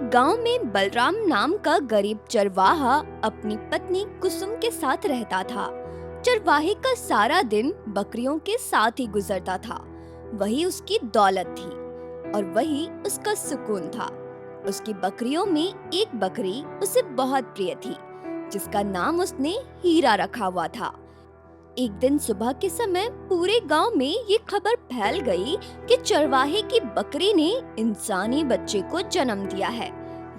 गांव में बलराम नाम का गरीब चरवाहा अपनी पत्नी कुसुम के साथ रहता था। चरवाहे का सारा दिन बकरियों के साथ ही गुजरता था। वही उसकी दौलत थी और वही उसका सुकून था। उसकी बकरियों में एक बकरी उसे बहुत प्रिय थी, जिसका नाम उसने हीरा रखा हुआ था। एक दिन सुबह के समय पूरे गांव में ये खबर फैल गई कि चरवाहे की बकरी ने इंसानी बच्चे को जन्म दिया है।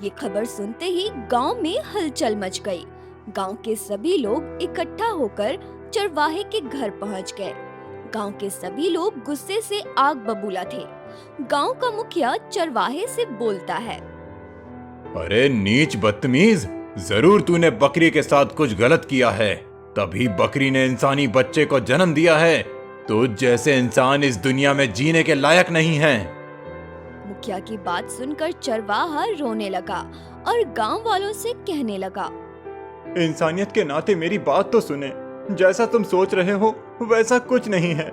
ये खबर सुनते ही गांव में हलचल मच गई। गांव के सभी लोग इकट्ठा होकर चरवाहे के घर पहुंच गए। गांव के सभी लोग गुस्से से आग बबूला थे। गांव का मुखिया चरवाहे से बोलता है, अरे नीच बदतमीज, जरूर तूने बकरी के साथ कुछ गलत किया है, तभी बकरी ने इंसानी बच्चे को जन्म दिया है। तो जैसे इंसान इस दुनिया में जीने के लायक नहीं है। मुखिया की बात सुनकर चरवाहा रोने लगा और गांव वालों से कहने लगा, इंसानियत के नाते मेरी बात तो सुने। जैसा तुम सोच रहे हो वैसा कुछ नहीं है।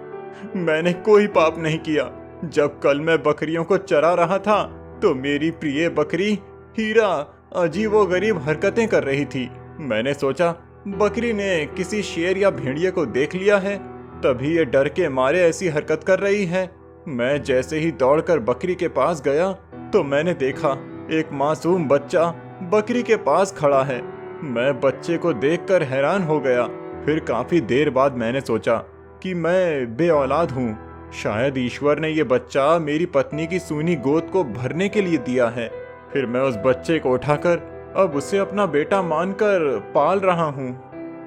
मैंने कोई पाप नहीं किया। जब कल मैं बकरियों को चरा रहा था तो मेरी प्रिय बकरी हीरा अजीबोगरीब हरकतें कर रही थी। मैंने सोचा बकरी ने किसी शेर या भेड़िए को देख लिया है, तभी ये डर के मारे ऐसी हरकत कर रही है। मैं जैसे ही दौड़कर बकरी के पास गया तो मैंने देखा एक मासूम बच्चा बकरी के पास खड़ा है। मैं बच्चे को देखकर हैरान हो गया। फिर काफी देर बाद मैंने सोचा कि मैं बेऔलाद हूँ। शायद ईश्वर ने ये बच्चा मेरी पत्नी की सूनी गोद को भरने के लिए दिया है। फिर मैं उस बच्चे को उठाकर अब उसे अपना बेटा मानकर पाल रहा हूँ।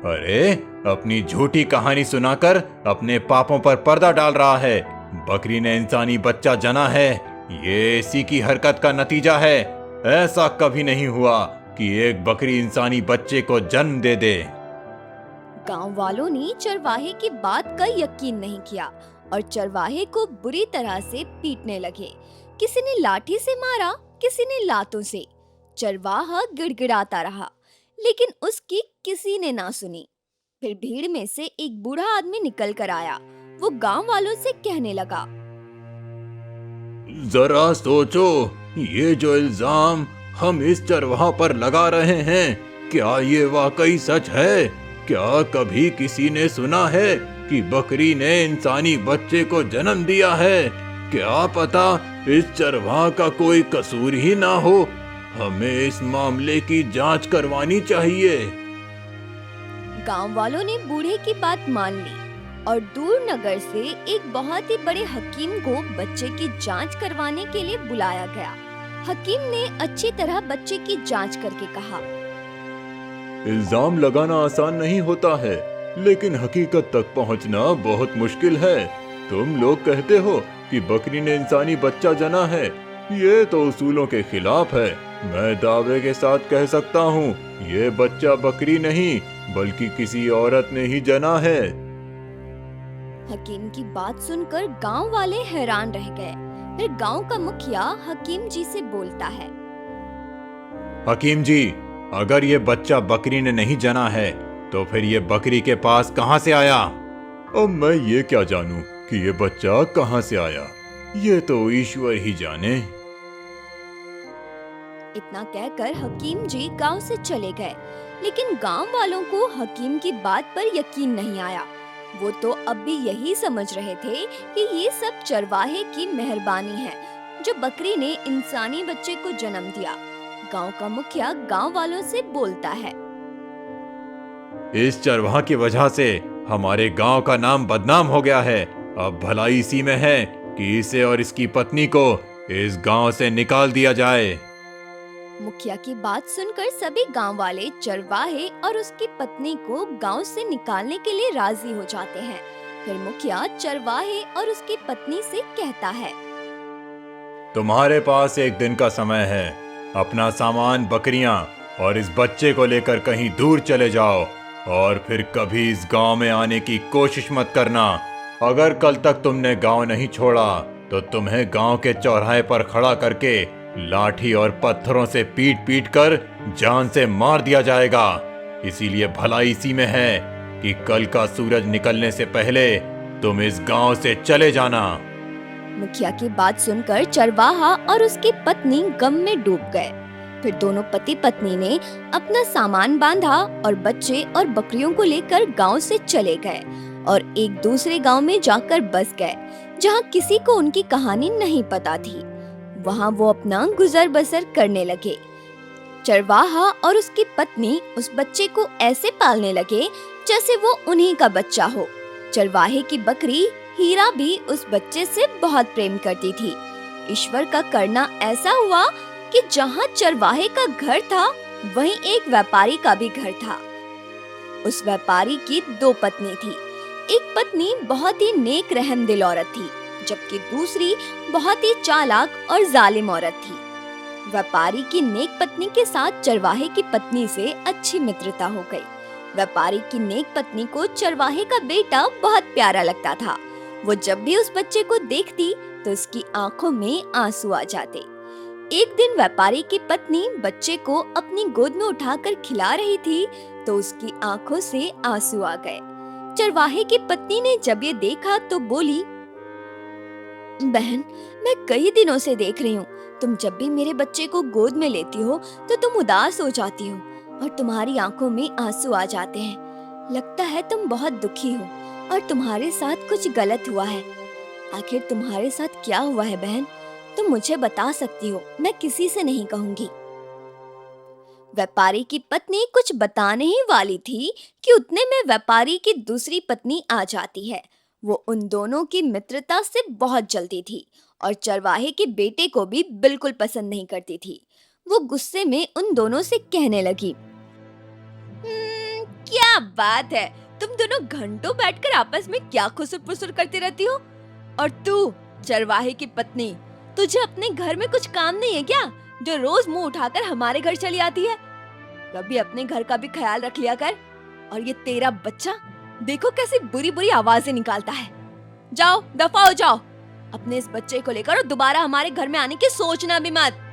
अरे अपनी झूठी कहानी सुनाकर अपने पापों पर पर्दा डाल रहा है। बकरी ने इंसानी बच्चा जना है, ये इसी की हरकत का नतीजा है। ऐसा कभी नहीं हुआ कि एक बकरी इंसानी बच्चे को जन्म दे दे। गांव वालों ने चरवाहे की बात का यकीन नहीं किया और चरवाहे को बुरी तरह से पीटने लगे। किसी ने लाठी से मारा, किसी ने लातों से। चरवाहा गिड़गिड़ाता रहा, लेकिन उसकी किसी ने ना सुनी। फिर भीड़ में से एक बूढ़ा आदमी निकल कर आया। वो गांव वालों से कहने लगा, जरा सोचो, ये जो इल्जाम हम इस चरवाहा पर लगा रहे हैं, क्या ये वाकई सच है? क्या कभी किसी ने सुना है कि बकरी ने इंसानी बच्चे को जन्म दिया है? क्या पता इस चरवाहा का कोई कसूर ही ना हो। हमें इस मामले की जांच करवानी चाहिए। गांव वालों ने बूढ़े की बात मान ली और दूर नगर से एक बहुत ही बड़े हकीम को बच्चे की जांच करवाने के लिए बुलाया गया। हकीम ने अच्छी तरह बच्चे की जांच करके कहा, इल्जाम लगाना आसान नहीं होता है, लेकिन हकीकत तक पहुंचना बहुत मुश्किल है। तुम लोग कहते हो कि बकरी ने इंसानी बच्चा जना है, ये तो उसूलों के खिलाफ है। मैं दावे के साथ कह सकता हूँ ये बच्चा बकरी नहीं बल्कि किसी औरत ने ही जना है। हकीम की बात सुनकर गांव वाले हैरान रह गए। फिर गांव का मुखिया हकीम जी से बोलता है, हकीम जी, अगर ये बच्चा बकरी ने नहीं जना है तो फिर ये बकरी के पास कहाँ से आया? अब मैं ये क्या जानूं कि ये बच्चा कहाँ से आया? ये तो ईश्वर ही जाने। इतना कहकर हकीम जी गांव से चले गए, लेकिन गांव वालों को हकीम की बात पर यकीन नहीं आया। वो तो अब भी यही समझ रहे थे कि ये सब चरवाहे की मेहरबानी है, जो बकरी ने इंसानी बच्चे को जन्म दिया। गांव का मुखिया गांव वालों से बोलता है, इस चरवाहा की वजह से हमारे गांव का नाम बदनाम हो गया है। अब भलाई इसी में है कि इसे और इसकी पत्नी को इस गांव से निकाल दिया जाए। मुखिया की बात सुनकर सभी गांव वाले चरवाहे और उसकी पत्नी को गांव से निकालने के लिए राजी हो जाते हैं। फिर मुखिया चरवाहे और उसकी पत्नी से कहता है, तुम्हारे पास एक दिन का समय है। अपना सामान, बकरियां और इस बच्चे को लेकर कहीं दूर चले जाओ और फिर कभी इस गांव में आने की कोशिश मत करना। अगर कल तक तुमने गांव नहीं छोड़ा तो तुम्हें गांव के चौराहे पर खड़ा करके लाठी और पत्थरों से पीट पीट कर जान से मार दिया जाएगा। इसीलिए भलाई इसी में है कि कल का सूरज निकलने से पहले तुम इस गांव से चले जाना। मुखिया की बात सुनकर चरवाहा और उसकी पत्नी गम में डूब गए। फिर दोनों पति पत्नी ने अपना सामान बांधा और बच्चे और बकरियों को लेकर गांव से चले गए और एक दूसरे गांव में जाकर बस गए, जहां किसी को उनकी कहानी नहीं पता थी। वहां वो अपना गुजर बसर करने लगे। चरवाहा और उसकी पत्नी उस बच्चे को ऐसे पालने लगे जैसे वो उन्हीं का बच्चा हो। चरवाहे की बकरी हीरा भी उस बच्चे से बहुत प्रेम करती थी। ईश्वर का करना ऐसा हुआ कि जहाँ चरवाहे का घर था, वहीं एक व्यापारी का भी घर था। उस व्यापारी की दो पत्नी थी। एक पत्नी बहुत ही नेक रहमदिल औरत थी, जबकि दूसरी बहुत ही चालाक और जालिम औरत थी। व्यापारी की नेक पत्नी के साथ चरवाहे की पत्नी से अच्छी मित्रता हो गई। व्यापारी की नेक पत्नी को चरवाहे का बेटा बहुत प्यारा लगता था। वो जब भी उस बच्चे को देखती तो उसकी आंखों में आंसू आ जाते। एक दिन व्यापारी की पत्नी बच्चे को अपनी गोद में उठाकर खिला रही थी तो उसकी आंखों से आंसू आ गए। चरवाहे की पत्नी ने जब ये देखा तो बोली, बहन, मैं कई दिनों से देख रही हूँ, तुम जब भी मेरे बच्चे को गोद में लेती हो तो तुम उदास हो जाती हो और तुम्हारी आंखों में आंसू आ जाते हैं। लगता है तुम बहुत दुखी हो और तुम्हारे साथ कुछ गलत हुआ है। आखिर तुम्हारे साथ क्या हुआ है बहन? तुम मुझे बता सकती हो, मैं किसी से नहीं कहूंगी। व्यापारी की पत्नी कुछ बताने ही वाली थी कि उतने में व्यापारी की दूसरी पत्नी आ जाती है। वो उन दोनों की मित्रता से बहुत जलती थी और चरवाहे के बेटे को भी बिल्कुल पसंद नहीं करती थी। वो गुस्से में उन दोनों से कहने लगी, क्या बात है, तुम दोनों घंटों बैठकर आपस में क्या खुसुर-फुसुर करती रहती हो? और तू चरवाहे की पत्नी, तुझे अपने घर में कुछ काम नहीं है क्या, जो रोज मुंह उठाकर हमारे घर चली आती है? कभी अपने घर का भी ख्याल रख लिया कर। और ये तेरा बच्चा, देखो कैसी बुरी बुरी आवाजें निकालता है। जाओ, दफा हो जाओ। अपने इस बच्चे को लेकर और दोबारा हमारे घर में आने की सोचना भी मत।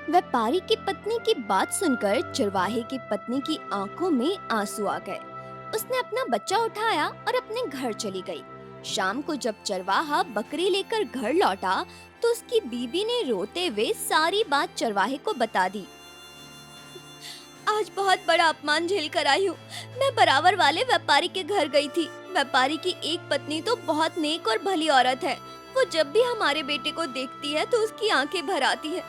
व्यापारी की पत्नी की बात सुनकर चरवाहे की पत्नी की आंखों में आंसू आ गए। उसने अपना बच्चा उठाया और अपने घर चली गई। शाम को जब चरवाहा बकरी लेकर घर लौटा तो उसकी बीबी ने रोते हुए सारी बात चरवाहे को बता दी। आज बहुत बड़ा अपमान झेल कर आई हूँ। मैं बराबर वाले व्यापारी के घर गई थी। व्यापारी की एक पत्नी तो बहुत नेक और भली औरत है। वो जब भी हमारे बेटे को देखती है तो उसकी आंखें भर आती है।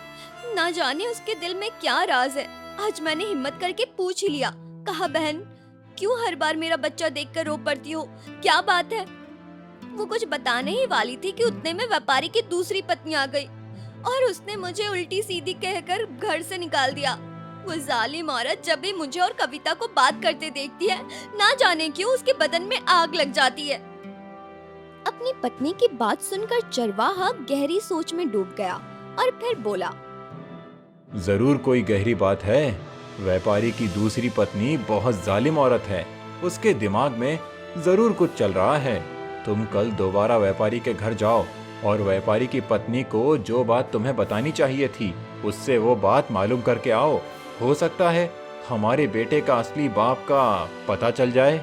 ना जाने उसके दिल में क्या राज है। आज मैंने हिम्मत करके पूछ ही लिया। कहा, बहन, क्यों हर बार मेरा बच्चा देखकर रो पड़ती हो? क्या बात है? वो कुछ बताने ही वाली थी कि उतने में व्यापारी की दूसरी पत्नी आ गई और उसने मुझे उल्टी सीधी कहकर घर से निकाल दिया। वो जालिम औरत जब भी मुझे और कविता को बात करते देखती है, ना जाने क्यों उसके बदन में आग लग जाती है। अपनी पत्नी की बात सुनकर चरवाहा गहरी सोच में डूब गया और फिर बोला, जरूर कोई गहरी बात है। व्यापारी की दूसरी पत्नी बहुत जालिम औरत है। उसके दिमाग में जरूर कुछ चल रहा है। तुम कल दोबारा व्यापारी के घर जाओ और व्यापारी की पत्नी को जो बात तुम्हें बतानी चाहिए थी उससे वो बात मालूम करके आओ। हो सकता है हमारे बेटे का असली बाप का पता चल जाए।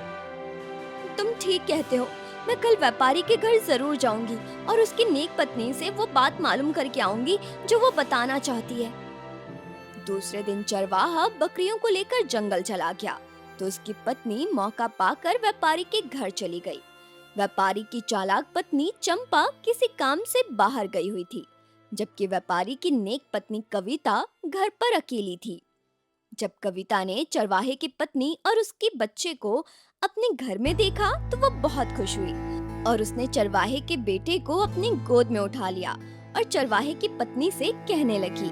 तुम ठीक कहते हो। मैं कल व्यापारी के घर जरूर जाऊंगी और उसकी नेक पत्नी से वो बात मालूम करके आऊंगी जो वो बताना चाहती है। दूसरे दिन चरवाहा बकरियों को लेकर जंगल चला गया तो उसकी पत्नी मौका पाकर व्यापारी के घर चली गई। व्यापारी की चालाक पत्नी चंपा किसी काम से बाहर गई हुई थी, जबकि व्यापारी की नेक पत्नी कविता घर पर अकेली थी। जब कविता ने चरवाहे की पत्नी और उसके बच्चे को अपने घर में देखा तो वो बहुत खुश हुई और उसने चरवाहे के बेटे को अपनी गोद में उठा लिया और चरवाहे की पत्नी से कहने लगी,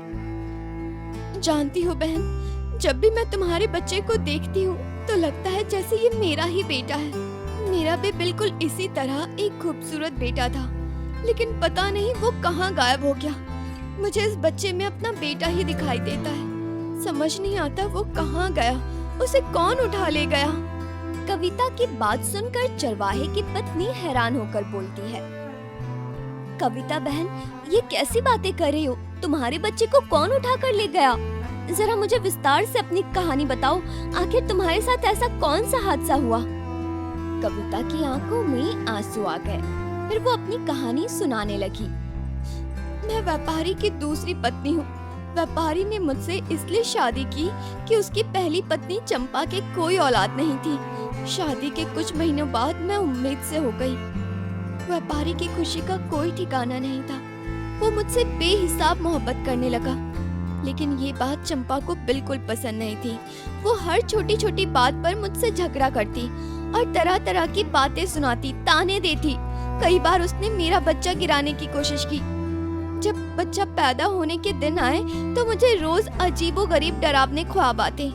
जानती हो बहन, जब भी मैं तुम्हारे बच्चे को देखती हूँ तो लगता है जैसे ये मेरा ही बेटा है। मेरा भी बिल्कुल इसी तरह एक खूबसूरत बेटा था, लेकिन पता नहीं वो कहाँ गायब हो गया। मुझे इस बच्चे में अपना बेटा ही दिखाई देता है। समझ नहीं आता वो कहाँ गया, उसे कौन उठा ले गया। कविता की बात सुनकर चरवाहे की पत्नी हैरान होकर बोलती है, कविता बहन, ये कैसी बातें कर रही हो? तुम्हारे बच्चे को कौन उठा कर ले गया? जरा मुझे विस्तार से अपनी कहानी बताओ। आखिर तुम्हारे साथ ऐसा कौन सा हादसा हुआ? कविता की आंखों में आंसू आ गए। फिर वो अपनी कहानी सुनाने लगी। मैं व्यापारी की दूसरी पत्नी हूँ। व्यापारी ने मुझसे इसलिए शादी की कि उसकी पहली पत्नी चंपा के कोई औलाद नहीं थी। शादी के कुछ महीनों बाद मैं उम्मीद से हो गई। व्यापारी की खुशी का कोई ठिकाना नहीं था। वो मुझसे बेहिसाब मोहब्बत करने लगा, लेकिन ये बात चंपा को बिल्कुल पसंद नहीं थी। वो हर छोटी छोटी बात पर मुझसे झगड़ा करती और तरह तरह की बातें सुनाती, ताने देती। कई बार उसने मेरा बच्चा गिराने की कोशिश की। जब बच्चा पैदा होने के दिन आए तो मुझे रोज अजीबोगरीब डरावने ख्वाब आते।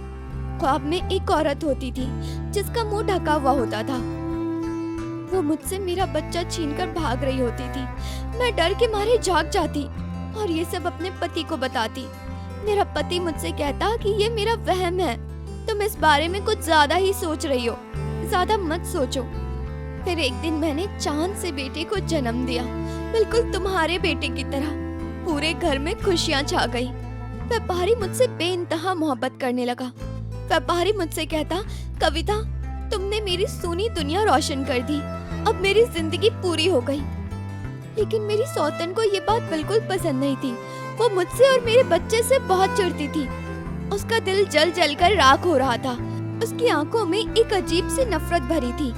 ख्वाब में एक औरत होती थी जिसका मुंह ढका हुआ होता था। वो मुझसे मेरा बच्चा छीनकर भाग रही होती थी। मैं डर के मारे जाग जाती और ये सब अपने पति को बताती। मेरा पति मुझसे कहता कि ये मेरा वहम है, तुम इस बारे में कुछ ज्यादा ही सोच रही हो, ज्यादा मत सोचो। फिर एक दिन मैंने चांद से बेटे को जन्म दिया, बिल्कुल तुम्हारे बेटे की तरह। पूरे घर में खुशियां छा गई। व्यापारी मुझसे बेइंतहा मोहब्बत करने लगा। व्यापारी मुझसे कहता, कविता तुमने मेरी सूनी दुनिया रोशन कर दी, अब मेरी जिंदगी पूरी हो गई। लेकिन मेरी सौतन को ये बात बिल्कुल पसंद नहीं थी। वो मुझसे और मेरे बच्चे से बहुत चिढ़ती थी। उसका दिल जल जल कर राख हो रहा था। उसकी आंखों में एक अजीब सी नफरत भरी थी।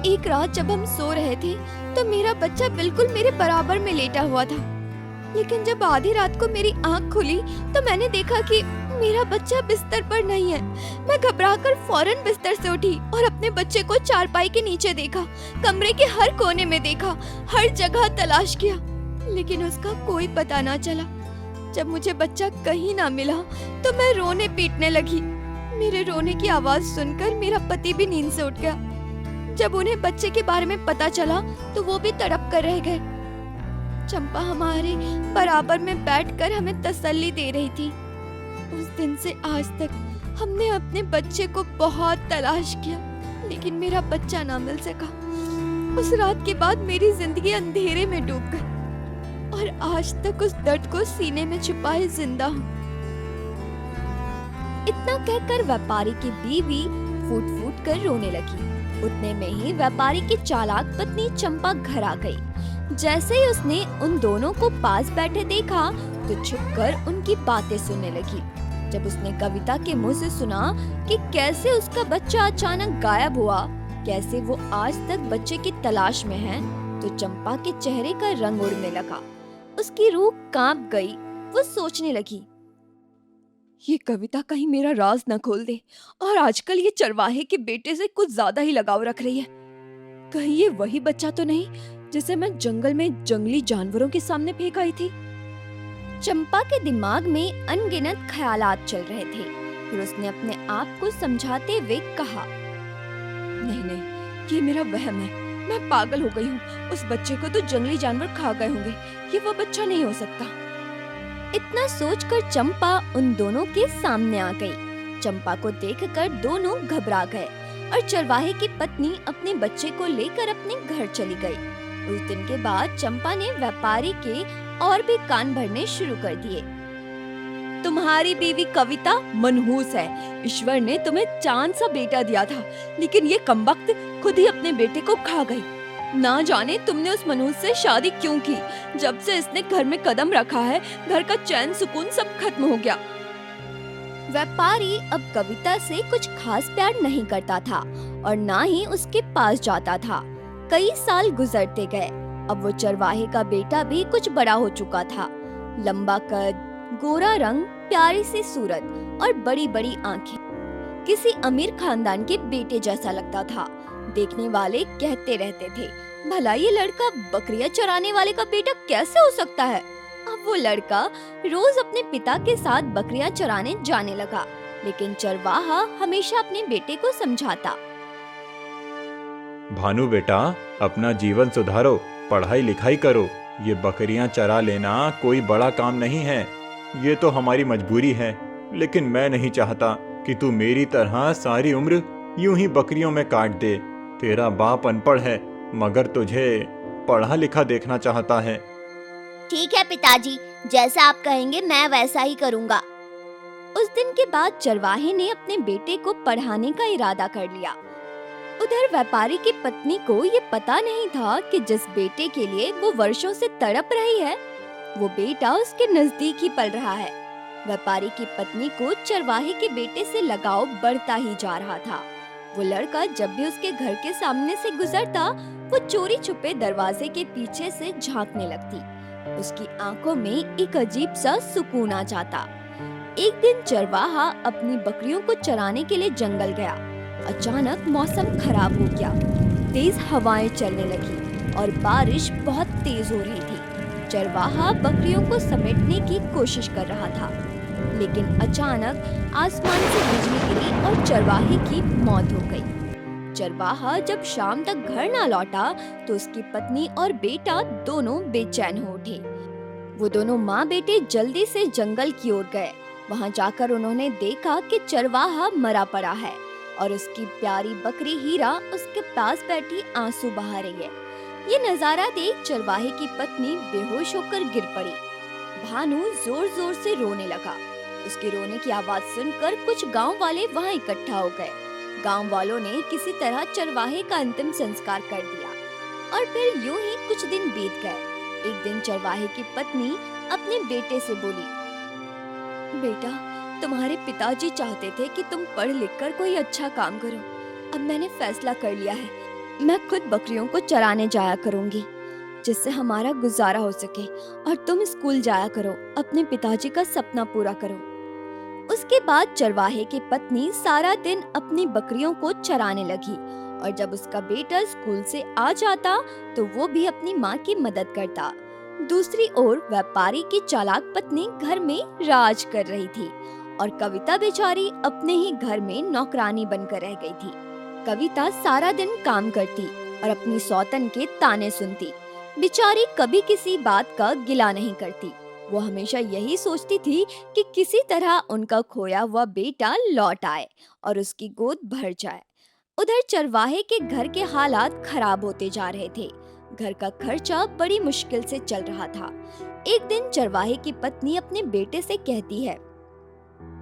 एक रात जब हम सो रहे थे तो मेरा बच्चा बिल्कुल मेरे बराबर में लेटा हुआ था। लेकिन जब आधी रात को मेरी आंख खुली तो मैंने देखा कि मेरा बच्चा बिस्तर पर नहीं है। मैं घबराकर फौरन बिस्तर से उठी और अपने बच्चे को चारपाई के नीचे देखा। कमरे के हर कोने में देखा, हर जगह तलाश किया, लेकिन उसका कोई पता ना चला। जब मुझे बच्चा कहीं ना मिला तो मैं रोने पीटने लगी। मेरे रोने की आवाज सुनकर मेरा पति भी नींद से उठ गया। जब उन्हें बच्चे के बारे में पता चला तो वो भी तड़प कर रह गए। चंपा हमारे बराबर में बैठकर हमें तसल्ली दे रही थी। उस दिन से आज तक हमने अपने बच्चे को बहुत तलाश किया, लेकिन मेरा बच्चा ना मिल सका। उस रात के बाद मेरी जिंदगी अंधेरे में डूब गई और आज तक उस दर्द को सीने में छुपाए जिंदा हूँ। इतना कहकर व्यापारी की बीवी फूट फूट कर रोने लगी। उतने में ही व्यापारी की चालाक पत्नी चंपा घर आ गई। जैसे ही उसने उन दोनों को पास बैठे देखा तो छुपकर उनकी बातें सुनने लगी। जब उसने कविता के मुंह से सुना कि कैसे उसका बच्चा अचानक गायब हुआ, कैसे वो आज तक बच्चे की तलाश में है, तो चंपा के चेहरे का रंग उड़ने लगा। उसकी रूह कांप गई। वो सोचने लगी, ये कविता कहीं मेरा राज न खोल दे और आजकल ये चरवाहे के बेटे से कुछ ज्यादा ही लगाव रख रही है। कहीं ये वही बच्चा तो नहीं जिसे मैं जंगल में जंगली जानवरों के सामने फेंक आई थी। चंपा के दिमाग में अनगिनत ख्यालात चल रहे थे। फिर उसने अपने आप को समझाते हुए कहा, नहीं नहीं, ये मेरा वहम है, मैं पागल हो गई हूँ। उस बच्चे को तो जंगली जानवर खा गए होंगे, ये वो बच्चा नहीं हो सकता। इतना सोचकर चंपा उन दोनों के सामने आ गई। चंपा को देखकर दोनों घबरा गए और चरवाहे की पत्नी अपने बच्चे को लेकर अपने घर चली गई। उस दिन के बाद चंपा ने व्यापारी के और भी कान भरने शुरू कर दिए। तुम्हारी बीवी कविता मनहूस है। ईश्वर ने तुम्हें चांद सा बेटा दिया था, लेकिन ये कमबख्त खुद ही अपने बेटे को खा गई। ना जाने तुमने उस मनहूस से शादी क्यों की। जब से इसने घर में कदम रखा है, घर का चैन सुकून सब खत्म हो गया। व्यापारी अब कविता से कुछ खास प्यार नहीं करता था और ना ही उसके पास जाता था। कई साल गुजरते गए। अब वो चरवाहे का बेटा भी कुछ बड़ा हो चुका था। लंबा कद, गोरा रंग, प्यारी सी सूरत और बड़ी बड़ी आंखें, किसी अमीर खानदान के बेटे जैसा लगता था। देखने वाले कहते रहते थे, भला ये लड़का बकरियां चराने वाले का बेटा कैसे हो सकता है। अब वो लड़का रोज अपने पिता के साथ बकरियां चराने जाने लगा, लेकिन चरवाहा हमेशा अपने बेटे को समझाता, भानु बेटा, अपना जीवन सुधारो, पढ़ाई लिखाई करो। ये बकरियां चरा लेना कोई बड़ा काम नहीं है, ये तो हमारी मजबूरी है। लेकिन मैं नहीं चाहता कि तू मेरी तरह सारी उम्र यूं ही बकरियों में काट दे। तेरा बाप अनपढ़ है, मगर तुझे पढ़ा लिखा देखना चाहता है। ठीक है पिताजी, जैसा आप कहेंगे मैं वैसा ही करूँगा। उस दिन के बाद चरवाहे ने अपने बेटे को पढ़ाने का इरादा कर लिया। उधर व्यापारी की पत्नी को ये पता नहीं था कि जिस बेटे के लिए वो वर्षों से तड़प रही है, वो बेटा उसके नजदीक ही पल रहा है। व्यापारी की पत्नी को चरवाहे के बेटे से लगाव बढ़ता ही जा रहा था। वो लड़का जब भी उसके घर के सामने से गुजरता, वो चोरी छुपे दरवाजे के पीछे से झांकने लगती। उसकी आंखों में एक अजीब सा सुकून आ जाता। एक दिन चरवाहा अपनी बकरियों को चराने के लिए जंगल गया। अचानक मौसम खराब हो गया, तेज हवाएं चलने लगी और बारिश बहुत तेज हो रही थी। चरवाहा बकरियों को समेटने की कोशिश कर रहा था, लेकिन अचानक आसमान से बिजली गिरी और चरवाहे की मौत हो गई। चरवाहा जब शाम तक घर ना लौटा तो उसकी पत्नी और बेटा दोनों बेचैन हो उठे। वो दोनों माँ बेटे जल्दी से जंगल की ओर गए। वहाँ जाकर उन्होंने देखा कि चरवाहा मरा पड़ा है और उसकी प्यारी बकरी हीरा उसके पास बैठी आंसू बहा रही है। ये नजारा देख चरवाहे की पत्नी बेहोश होकर गिर पड़ी। भानु जोर जोर से रोने लगा। उसके रोने की आवाज सुनकर कुछ गांव वाले वहाँ इकट्ठा हो गए। गांव वालों ने किसी तरह चरवाहे का अंतिम संस्कार कर दिया और फिर यूं ही कुछ दिन बीत गए। एक दिन चरवाहे की पत्नी अपने बेटे से बोली, बेटा, तुम्हारे पिताजी चाहते थे कि तुम पढ़ लिख कर कोई अच्छा काम करो। अब मैंने फैसला कर लिया है, मैं खुद बकरियों को चराने जाया करूंगी, जिससे हमारा गुजारा हो सके, और तुम स्कूल जाया करो, अपने पिताजी का सपना पूरा करो। उसके बाद चरवाहे की पत्नी सारा दिन अपनी बकरियों को चराने लगी और जब उसका बेटा स्कूल से आ जाता तो वो भी अपनी माँ की मदद करता। दूसरी ओर व्यापारी की चालाक पत्नी घर में राज कर रही थी और कविता बेचारी अपने ही घर में नौकरानी बनकर रह गई थी। कविता सारा दिन काम करती और अपनी सौतन के ताने सुनती। बेचारी कभी किसी बात का गिला नहीं करती। वो हमेशा यही सोचती थी कि किसी तरह उनका खोया हुआ बेटा लौट आए और उसकी गोद भर जाए। उधर चरवाहे के घर के हालात खराब होते जा रहे थे। घर का खर्चा बड़ी मुश्किल से चल रहा था। एक दिन चरवाहे की पत्नी अपने बेटे से कहती है,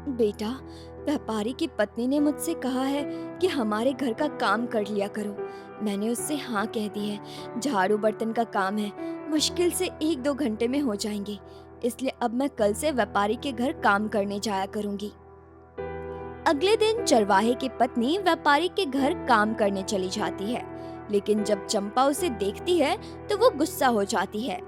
बेटा, व्यापारी की पत्नी ने मुझसे कहा है कि हमारे घर का काम कर लिया करो। मैंने उससे हाँ कह दी है। झाड़ू बर्तन का काम है, मुश्किल से 1-2 घंटे में हो जाएंगे, इसलिए अब मैं कल से व्यापारी के घर काम करने जाया करूंगी। अगले दिन चरवाहे की पत्नी व्यापारी के घर काम करने चली जाती है, लेकिन जब चंपा उसे देखती है तो वो गुस्सा हो जाती है।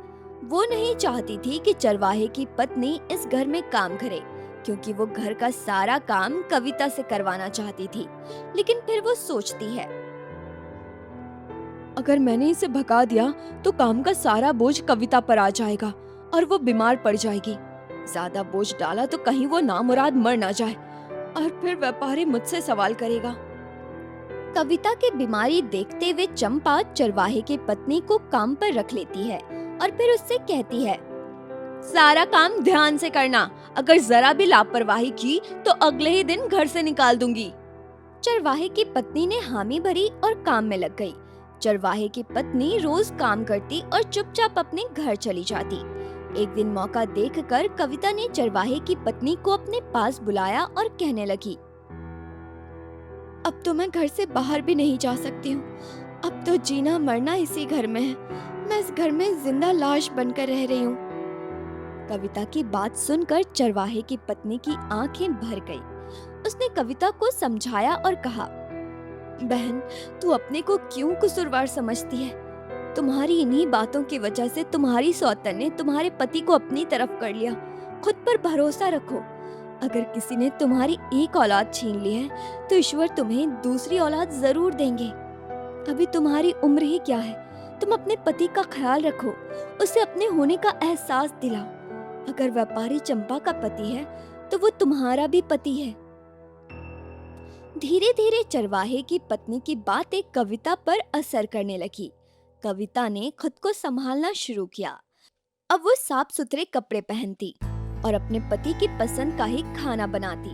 वो नहीं चाहती थी कि चरवाहे की पत्नी इस घर में काम करे, क्योंकि वो घर का सारा काम कविता से करवाना चाहती थी। लेकिन फिर वो सोचती है, अगर मैंने इसे भगा दिया तो काम का सारा बोझ कविता पर आ जाएगा और वो बीमार पड़ जाएगी। ज्यादा बोझ डाला तो कहीं वो नामुराद मर ना जाए और फिर व्यापारी मुझसे सवाल करेगा। कविता की बीमारी देखते हुए चंपा चरवाहे की पत्नी को काम पर रख लेती है और फिर उससे कहती है, सारा काम ध्यान से करना, अगर जरा भी लापरवाही की तो अगले ही दिन घर से निकाल दूंगी। चरवाहे की पत्नी ने हामी भरी और काम में लग गई। चरवाहे की पत्नी रोज काम करती और चुपचाप अपने घर चली जाती। एक दिन मौका देखकर कविता ने चरवाहे की पत्नी को अपने पास बुलाया और कहने लगी, अब तो मैं घर से बाहर भी नहीं जा सकती हूँ। अब तो जीना मरना इसी घर में है। मैं इस घर में जिंदा लाश बनकर रह रही हूँ। कविता की बात सुनकर चरवाहे की पत्नी की आंखें भर गई। उसने कविता को समझाया और कहा, बहन, तू अपने को क्यों कसूरवार समझती है? तुम्हारी इन्हीं बातों की वजह से तुम्हारी सौतन ने तुम्हारे पति को अपनी तरफ कर लिया। खुद पर भरोसा रखो। अगर किसी ने तुम्हारी एक औलाद छीन ली है तो ईश्वर तुम्हें दूसरी औलाद जरूर देंगे। अभी तुम्हारी उम्र ही क्या है? तुम अपने पति का ख्याल रखो, उसे अपने होने का एहसास दिलाओ। अगर व्यापारी चंपा का पति है तो वो तुम्हारा भी पति है। धीरे धीरे चरवाहे की पत्नी की बातें कविता पर असर करने लगी। कविता ने खुद को संभालना शुरू किया। अब वो साफ सुथरे कपड़े पहनती और अपने पति की पसंद का ही खाना बनाती।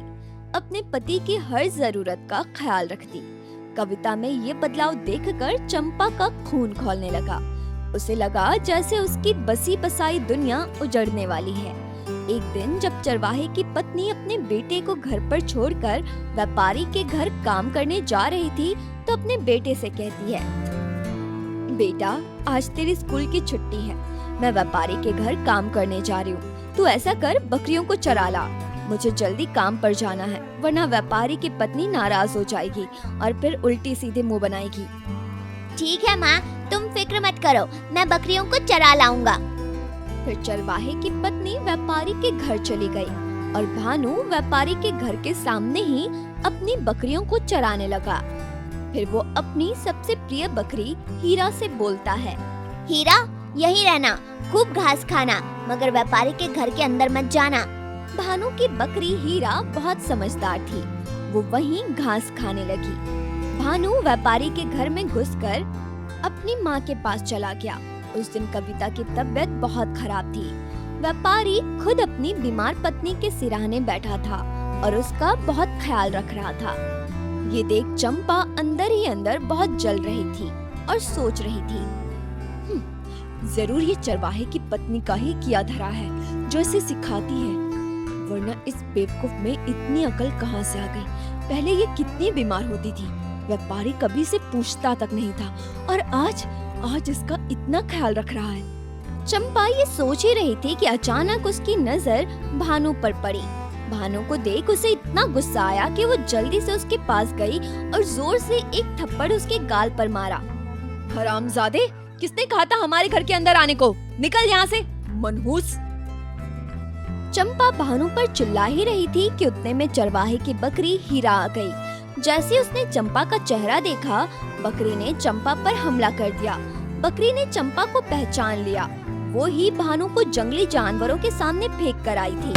अपने पति की हर जरूरत का ख्याल रखती। कविता में ये बदलाव देखकर चंपा का खून खौलने लगा। उसे लगा जैसे उसकी बसी बसाई दुनिया उजड़ने वाली है। एक दिन जब चरवाहे की पत्नी अपने बेटे को घर पर छोड़कर व्यापारी के घर काम करने जा रही थी तो अपने बेटे से कहती है, बेटा, आज तेरी स्कूल की छुट्टी है। मैं व्यापारी के घर काम करने जा रही हूँ। तू ऐसा कर, बकरियों को चरा ला। मुझे जल्दी काम पर जाना है, वरना व्यापारी की पत्नी नाराज हो जाएगी और फिर उल्टी सीधे मुंह बनाएगी। ठीक है माँ, तुम फिक्र मत करो, मैं बकरियों को चरा लाऊंगा। फिर चरवाहे की पत्नी व्यापारी के घर चली गई और भानु व्यापारी के घर के सामने ही अपनी बकरियों को चराने लगा। फिर वो अपनी सबसे प्रिय बकरी हीरा से बोलता है, हीरा, यहीं रहना, खूब घास खाना, मगर व्यापारी के घर के अंदर मत जाना। भानु की बकरी हीरा बहुत समझदार थी, वो वहीं घास खाने लगी। भानु व्यापारी के घर में घुसकर अपनी माँ के पास चला गया। उस दिन कविता की तबीयत बहुत खराब थी। व्यापारी खुद अपनी बीमार पत्नी के सिरहाने बैठा था और उसका बहुत ख्याल रख रहा था। ये देख चंपा अंदर ही अंदर बहुत जल रही थी और सोच रही थी, जरूर ये चरवाहे की पत्नी का ही किया धरा है जो इसे सिखाती है, वरना इस बेवकूफ में इतनी अकल कहाँ से आ गई। पहले ये कितनी बीमार होती थी, व्यापारी कभी से पूछता तक नहीं था, और आज इसका इतना ख्याल रख रहा है। चंपा ये सोच ही रही थी कि अचानक उसकी नजर भानु पर पड़ी। भानु को देख उसे इतना गुस्सा आया कि वो जल्दी से उसके पास गई और जोर से एक थप्पड़ उसके गाल पर मारा। हरामजादे, किसने कहा था हमारे घर के अंदर आने को? निकल यहाँ से, मनहूस। चंपा भानु पर चिल्ला ही रही थी कि उतने में चरवाहे की बकरी हीरा आ गई। जैसे उसने चंपा का चेहरा देखा, बकरी ने चंपा पर हमला कर दिया। बकरी ने चंपा को पहचान लिया, वो ही भानु को जंगली जानवरों के सामने फेंक कर आई थी।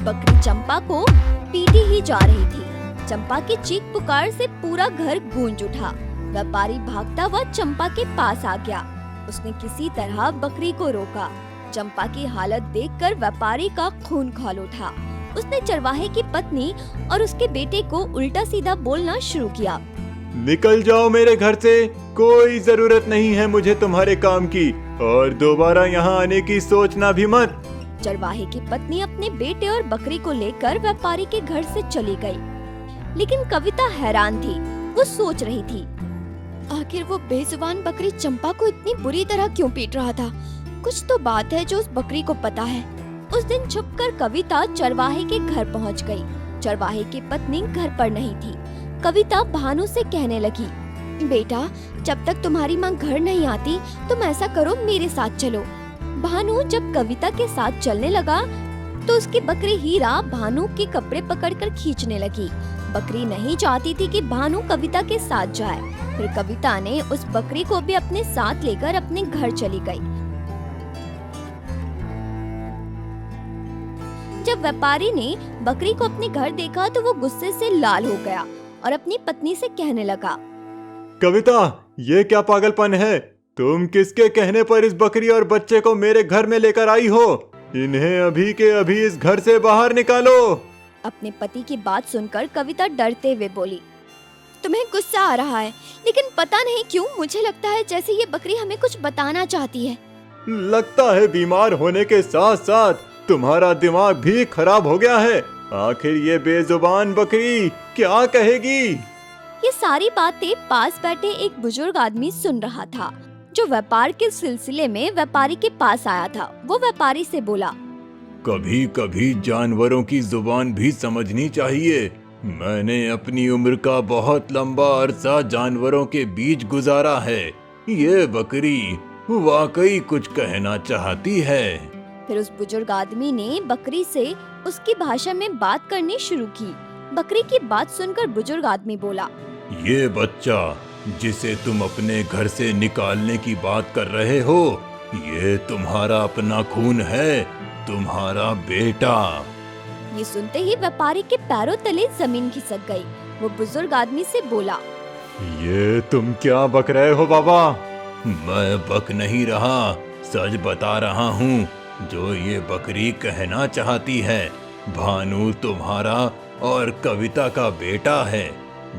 बकरी चंपा को पीटी ही जा रही थी। चंपा की चीख पुकार से पूरा घर गूंज उठा। व्यापारी भागता हुआ चंपा के पास आ गया। उसने किसी तरह बकरी को रोका। चंपा की हालत देखकर व्यापारी का खून खौल उठा। उसने चरवाहे की पत्नी और उसके बेटे को उल्टा सीधा बोलना शुरू किया। निकल जाओ मेरे घर से, कोई जरूरत नहीं है मुझे तुम्हारे काम की, और दोबारा यहाँ आने की सोचना भी मत। चरवाहे की पत्नी अपने बेटे और बकरी को लेकर व्यापारी के घर से चली गई। लेकिन कविता हैरान थी। वो सोच रही थी, आखिर वो बेजुबान बकरी चंपा को इतनी बुरी तरह क्यों पीट रहा था? कुछ तो बात है जो उस बकरी को पता है। उस दिन छुपकर कविता चरवाहे के घर पहुंच गई। चरवाहे की पत्नी घर पर नहीं थी। कविता भानु से कहने लगी, बेटा, जब तक तुम्हारी माँ घर नहीं आती तुम ऐसा करो, मेरे साथ चलो। भानु जब कविता के साथ चलने लगा तो उसकी बकरी हीरा भानु के कपड़े पकड़कर खींचने लगी। बकरी नहीं चाहती थी कि भानु कविता के साथ जाए। फिर कविता ने उस बकरी को भी अपने साथ लेकर अपने घर चली गई। जब व्यापारी ने बकरी को अपने घर देखा तो वो गुस्से से लाल हो गया और अपनी पत्नी से कहने लगा, कविता, ये क्या पागलपन है? तुम किसके कहने पर इस बकरी और बच्चे को मेरे घर में लेकर आई हो? इन्हें अभी के अभी इस घर से बाहर निकालो। अपने पति की बात सुनकर कविता डरते हुए बोली, तुम्हें गुस्सा आ रहा है, लेकिन पता नहीं क्यों मुझे लगता है जैसे ये बकरी हमें कुछ बताना चाहती है। लगता है बीमार होने के साथ साथ तुम्हारा दिमाग भी खराब हो गया है। आखिर ये बेजुबान बकरी क्या कहेगी? ये सारी बातें पास बैठे एक बुजुर्ग आदमी सुन रहा था, जो व्यापार के सिलसिले में व्यापारी के पास आया था। वो व्यापारी से बोला, कभी कभी जानवरों की जुबान भी समझनी चाहिए। मैंने अपनी उम्र का बहुत लंबा अरसा जानवरों के बीच गुजारा है। ये बकरी वाकई कुछ कहना चाहती है। फिर उस बुजुर्ग आदमी ने बकरी से उसकी भाषा में बात करनी शुरू की। बकरी की बात सुनकर बुजुर्ग आदमी बोला, ये बच्चा जिसे तुम अपने घर से निकालने की बात कर रहे हो, ये तुम्हारा अपना खून है, तुम्हारा बेटा। ये सुनते ही व्यापारी के पैरों तले जमीन खिसक गई। वो बुजुर्ग आदमी से बोला, ये तुम क्या बक रहे हो बाबा? मैं बक नहीं रहा, सच बता रहा हूँ। जो ये बकरी कहना चाहती है, भानु तुम्हारा और कविता का बेटा है।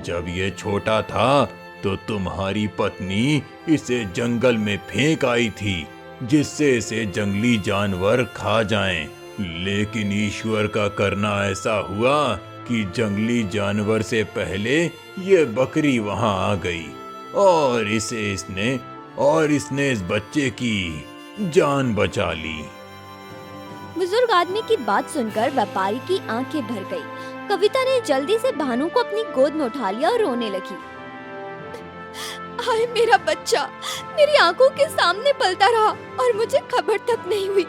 जब ये छोटा था तो तुम्हारी पत्नी इसे जंगल में फेंक आई थी, जिससे इसे जंगली जानवर खा जाएं। लेकिन ईश्वर का करना ऐसा हुआ कि जंगली जानवर से पहले ये बकरी वहां आ गई और इसने इस बच्चे की जान बचा ली। बुजुर्ग आदमी की बात सुनकर व्यापारी की आंखें भर गई। कविता ने जल्दी से भानु को अपनी गोद में उठा लिया और रोने लगी। हाय मेरा बच्चा, मेरी आंखों के सामने पलता रहा और मुझे खबर तक नहीं हुई।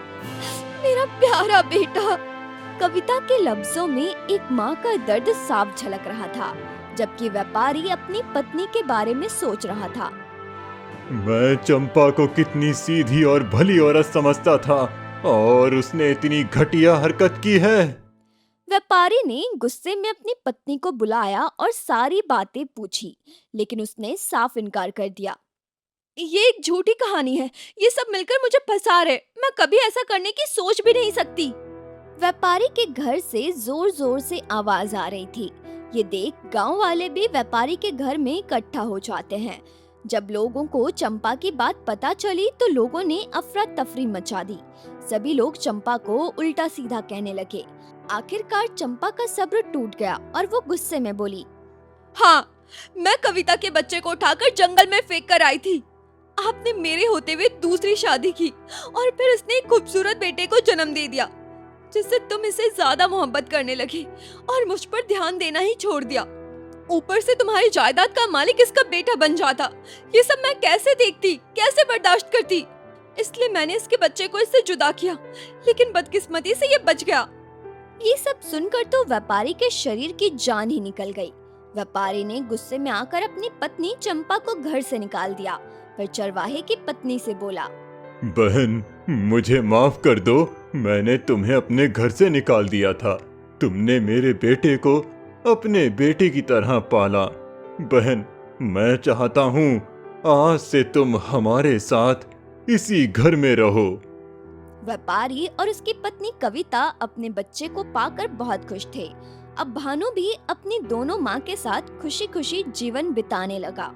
मेरा प्यारा बेटा। कविता के लफ्जों में एक माँ का दर्द साफ झलक रहा था, जबकि व्यापारी अपनी पत्नी के बारे में सोच रहा था। मैं चंपा को कितनी सीधी और भली औरत समझता था और उसने इतनी घटिया हरकत की है। व्यापारी ने गुस्से में अपनी पत्नी को बुलाया और सारी बातें पूछी, लेकिन उसने साफ इनकार कर दिया। ये एक झूठी कहानी है, ये सब मिलकर मुझे फंसा रहे। मैं कभी ऐसा करने की सोच भी नहीं सकती। व्यापारी के घर से जोर जोर से आवाज आ रही थी। ये देख गांव वाले भी व्यापारी के घर में इकट्ठा हो जाते हैं। जब लोगों को चंपा की बात पता चली तो लोगों ने अफरा तफरी मचा दी। सभी लोग चंपा को उल्टा सीधा कहने लगे। आखिरकार चंपा का सब्र टूट गया और वो गुस्से में बोली, हाँ, मैं कविता के बच्चे को उठाकर जंगल में फेंक कर आई थी। आपने मेरे होते हुए दूसरी शादी की और फिर उसने एक खूबसूरत बेटे को जन्म दे दिया, जिससे तुम इसे ज्यादा मोहब्बत करने लगी और मुझ पर ध्यान देना ही छोड़ दिया। ऊपर से तुम्हारी जायदाद का मालिक इसका बेटा बन जाता। ये सब मैं कैसे देखती, कैसे बर्दाश्त करती? इसलिए मैंने इसके बच्चे को इससे जुदा किया, लेकिन बदकिस्मती से ये बच गया। ये सब सुनकर तो व्यापारी के शरीर की जान ही निकल गई। व्यापारी ने गुस्से में आकर अपनी पत्नी चंपा को घर से निकाल दिया। फिर चरवाहे की पत्नी से बोला, बहन, मुझे माफ कर दो। मैंने तुम्हें अपने घर से निकाल दिया था। तुमने मेरे बेटे को अपने बेटे की तरह पाला। बहन, मैं चाहता हूँ आज से तुम हमारे साथ इसी घर में रहो। व्यापारी और उसकी पत्नी कविता अपने बच्चे को पाकर बहुत खुश थे। अब भानु भी अपनी दोनों माँ के साथ खुशी खुशी जीवन बिताने लगा।